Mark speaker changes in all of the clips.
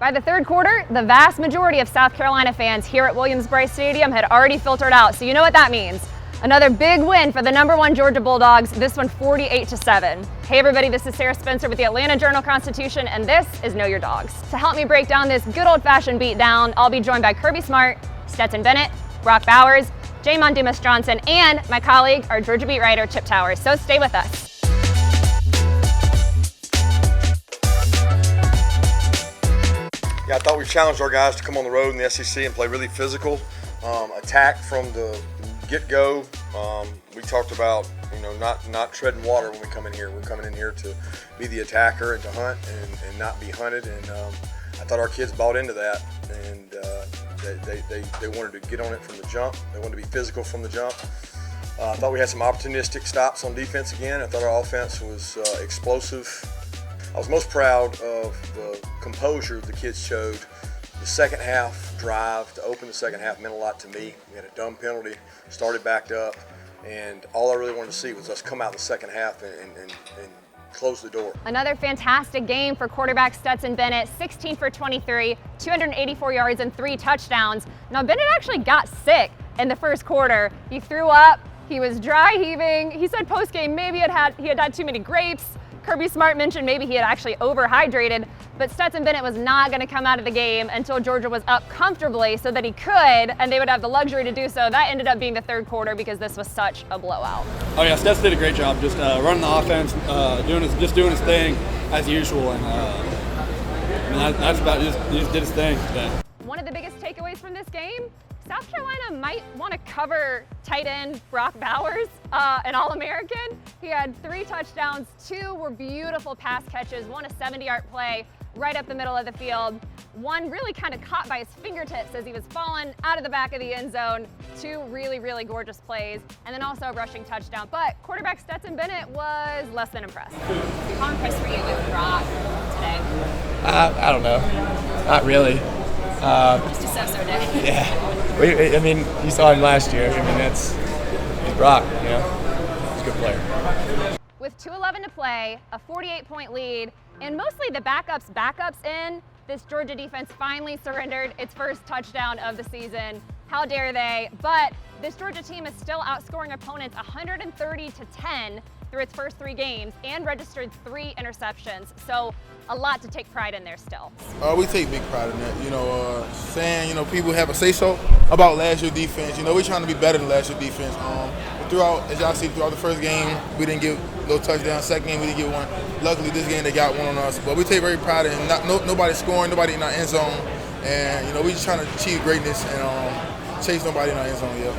Speaker 1: By the third quarter, the vast majority of South Carolina fans here at Williams-Brice Stadium had already filtered out, so you know what that means. Another big win for the #1 Georgia Bulldogs, this one 48-7. Hey everybody, this is Sarah Spencer with the Atlanta Journal-Constitution, and this is Know Your Dogs. To help me break down this good old-fashioned beatdown, I'll be joined by Kirby Smart, Stetson Bennett, Brock Bowers, Jamon Dumas-Johnson, and my colleague, our Georgia beat writer, Chip Towers. So stay with us.
Speaker 2: Yeah, I thought we challenged our guys to come on the road in the SEC and play really physical, attack from the get-go. We talked about, not treading water when we come in here. We're coming in here to be the attacker and to hunt and not be hunted. And I thought our kids bought into that, and they wanted to get on it from the jump. They wanted to be physical from the jump. I thought we had some opportunistic stops on defense again. I thought our offense was explosive. I was most proud of the composure the kids showed. The second half drive to open the second half meant a lot to me. We had a dumb penalty, started backed up, and all I really wanted to see was us come out in the second half and close the door.
Speaker 1: Another fantastic game for quarterback Stetson Bennett, 16 for 23, 284 yards and 3 touchdowns. Now Bennett actually got sick in the first quarter. He threw up, he was dry heaving. He said post-game maybe he had had too many grapes. Kirby Smart mentioned maybe he had actually overhydrated, but Stetson Bennett was not going to come out of the game until Georgia was up comfortably so that he could, and they would have the luxury to do so. That ended up being the third quarter because this was such a blowout.
Speaker 3: Oh yeah, Stetson did a great job just running the offense, doing his thing as usual, and that's about it. He just did his thing today.
Speaker 1: One of the biggest takeaways from this game, South Carolina might want to cover tight end Brock Bowers, an All-American. He had 3 touchdowns, 2 were beautiful pass catches, one a 70-yard play right up the middle of the field. One really kind of caught by his fingertips as he was falling out of the back of the end zone. 2 really, really gorgeous plays, and then also a rushing touchdown. But quarterback Stetson Bennett was less than impressed. How impressed were you with Brock today?
Speaker 4: I don't know. Not really.
Speaker 1: Just a so-so day.
Speaker 4: Yeah. I mean, you saw him last year. I mean, he's Brock, He's a good player.
Speaker 1: With 2:11 to play, a 48-point lead, and mostly the backups in, this Georgia defense finally surrendered its first touchdown of the season. How dare they? But this Georgia team is still outscoring opponents 130-10 through its first 3 games and registered 3 interceptions. So a lot to take pride in there still.
Speaker 5: We take big pride in that. Saying, people have a say-so about last year's defense. We're trying to be better than last year's defense. As y'all see, throughout the first game, we didn't get no touchdown. Second game, we didn't get one. Luckily, this game, they got one on us. But we take very pride in nobody scoring, nobody in our end zone. And, we're just trying to achieve greatness and chase nobody in our end zone,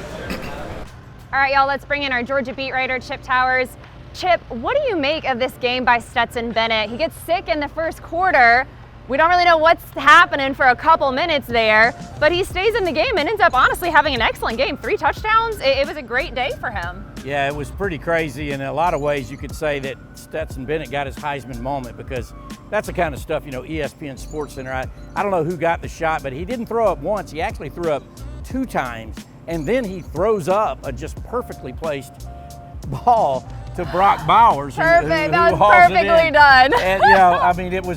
Speaker 1: All right, y'all, let's bring in our Georgia beat writer, Chip Towers. Chip, what do you make of this game by Stetson Bennett? He gets sick in the first quarter. We don't really know what's happening for a couple minutes there, but he stays in the game and ends up honestly having an excellent game. 3 touchdowns. It was a great day for him.
Speaker 6: Yeah, it was pretty crazy. In a lot of ways, you could say that Stetson Bennett got his Heisman moment because that's the kind of stuff, ESPN Sports Center. I don't know who got the shot, but he didn't throw up once. He actually threw up 2 times, and then he throws up a just perfectly placed ball to Brock Bowers.
Speaker 1: Perfect. That was perfectly done.
Speaker 6: And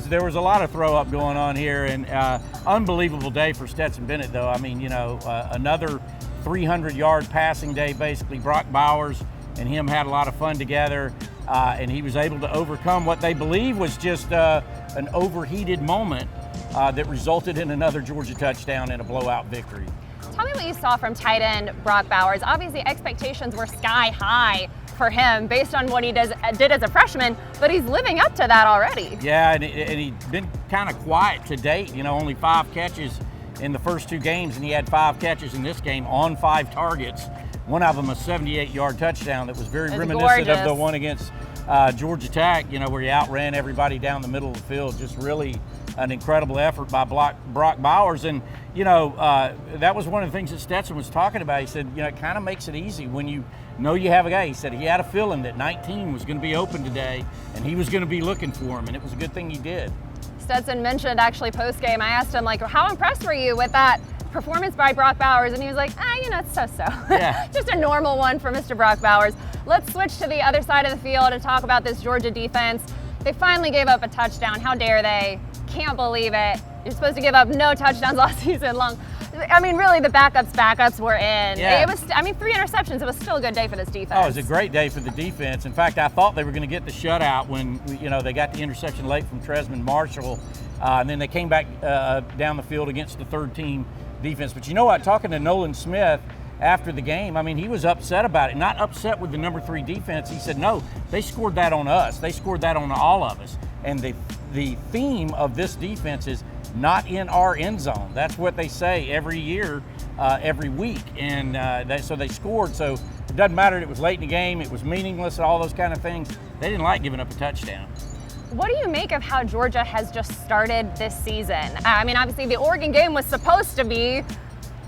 Speaker 6: there was a lot of throw up going on here, and unbelievable day for Stetson Bennett though. Another 300-yard passing day basically. Brock Bowers and him had a lot of fun together, and he was able to overcome what they believe was just an overheated moment that resulted in another Georgia touchdown and a blowout victory.
Speaker 1: Tell me what you saw from tight end Brock Bowers. Obviously, expectations were sky high for him based on what he did as a freshman, but he's living up to that already.
Speaker 6: Yeah, and he's been kind of quiet to date. Only 5 catches in the first 2 games, and he had 5 catches in this game on 5 targets. One of them a 78-yard touchdown that was very reminiscent of the one against Georgia Tech, where he outran everybody down the middle of the field. Just really an incredible effort by Brock Bowers. And, that was one of the things that Stetson was talking about. He said, it kind of makes it easy when you know you have a guy. He said he had a feeling that 19 was going to be open today, and he was going to be looking for him, and it was a good thing he did.
Speaker 1: Stetson mentioned actually post-game, I asked him, how impressed were you with that performance by Brock Bowers? And he was like, it's so-so.
Speaker 6: Yeah.
Speaker 1: Just a normal one for Mr. Brock Bowers. Let's switch to the other side of the field and talk about this Georgia defense. They finally gave up a touchdown. How dare they? Can't believe it. You're supposed to give up no touchdowns all season long. I mean, really, the backups were in.
Speaker 6: Yeah.
Speaker 1: It was, I mean, 3 interceptions. It was still a good day for this defense.
Speaker 6: Oh, it was a great day for the defense. In fact, I thought they were going to get the shutout when they got the interception late from Tresman Marshall, and then they came back down the field against the third-team defense. But you know what? Talking to Nolan Smith after the game, I mean, he was upset about it. Not upset with the number 3 defense. He said, no, they scored that on us. They scored that on all of us. And the theme of this defense is not in our end zone. That's what they say every year, every week. And so they scored. So it doesn't matter. It was late in the game. It was meaningless, all those kind of things. They didn't like giving up a touchdown.
Speaker 1: What do you make of how Georgia has just started this season? I mean, obviously the Oregon game was supposed to be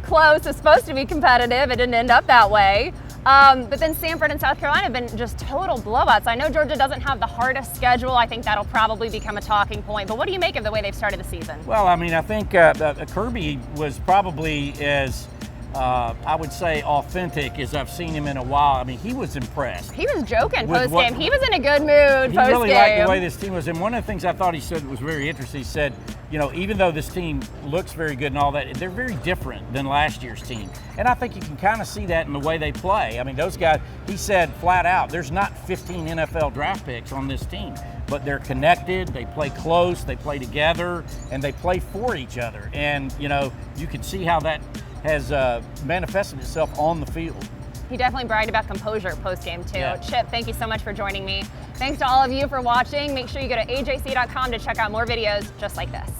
Speaker 1: close, it was supposed to be competitive. It didn't end up that way. But then Samford and South Carolina have been just total blowouts. I know Georgia doesn't have the hardest schedule. I think that'll probably become a talking point. But what do you make of the way they've started the season?
Speaker 6: Well, I mean, I think Kirby was probably as, I would say, authentic as I've seen him in a while. I mean, he was impressed.
Speaker 1: He was joking post-game. He was in a good mood post-game.
Speaker 6: He really liked the way this team was. And one of the things I thought he said that was very interesting, he said, even though this team looks very good and all that, they're very different than last year's team. And I think you can kind of see that in the way they play. I mean, those guys, he said flat out, there's not 15 NFL draft picks on this team, but they're connected, they play close, they play together, and they play for each other. And, you can see how that has manifested itself on the field.
Speaker 1: He definitely bragged about composure post-game too.
Speaker 6: Yeah.
Speaker 1: Chip, thank you so much for joining me. Thanks to all of you for watching. Make sure you go to ajc.com to check out more videos just like this.